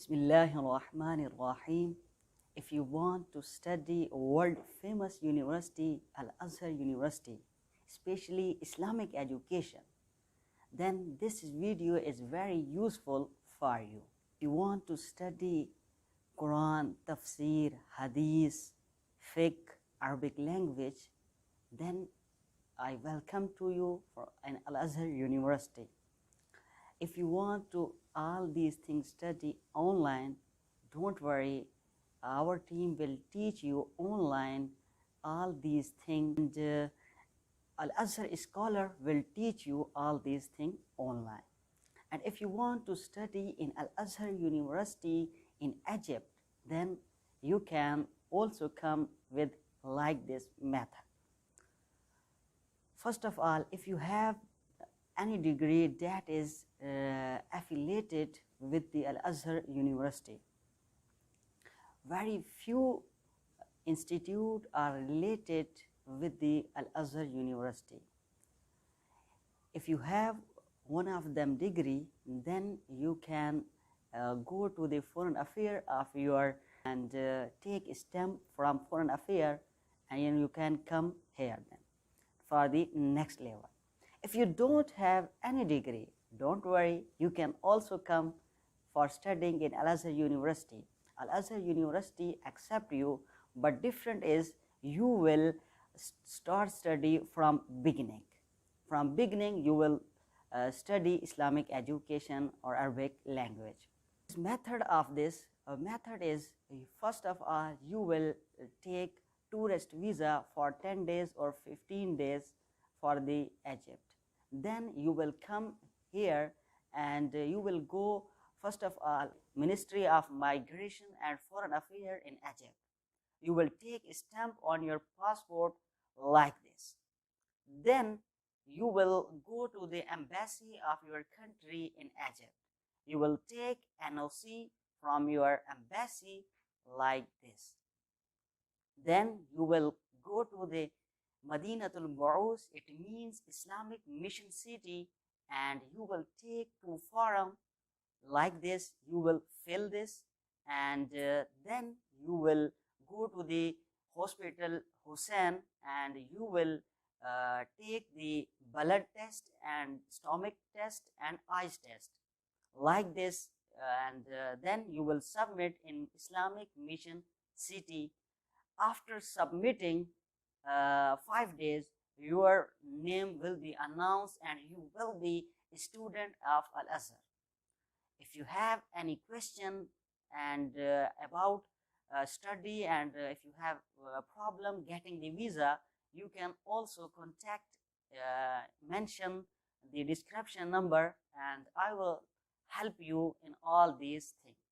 Bismillahirrahmanirrahim. If you want to study a world famous university, Al-Azhar University, especially Islamic education, then this video is very useful for you. If you want to study Quran, Tafsir, Hadith, Fiqh, Arabic language, then I welcome to you for an Al-Azhar University. If you want to all these things study online, don't worry, our team will teach you online all these things, and Al-Azhar scholar will teach you all these things online. And if you want to study in Al-Azhar University in Egypt, then you can also come with like this method. First of all, if you have any degree that is affiliated with the Al-Azhar University, very few institutes are related with the Al-Azhar University. If you have one of them degree, then you can go to the foreign affair of your and take a stamp from foreign affair, and you can come here then for the next level. If you don't have any degree, don't worry, you can also come for studying in Al-Azhar University. Al-Azhar University accept you, but different is you will start study from beginning. From beginning you will study Islamic education or Arabic language. This method of this method is, first of all, you will take tourist visa for 10 days or 15 days for the Egypt. Then you will come here and you will go, first of all, Ministry of Migration and Foreign Affairs in Egypt. You will take a stamp on your passport like this. Then you will go to the embassy of your country in Egypt. You will take NOC from your embassy like this. Then you will go to the Madinatul Bu'us, it means Islamic Mission City, and you will take two form like this. You will fill this, and then you will go to the hospital Hussein, and you will take the blood test and stomach test and eyes test like this, and then you will submit in Islamic Mission City. After submitting 5 days, your name will be announced and you will be a student of Al-Azhar. If you have any question and about study, and if you have a problem getting the visa, you can also contact, mention the description number, and I will help you in all these things.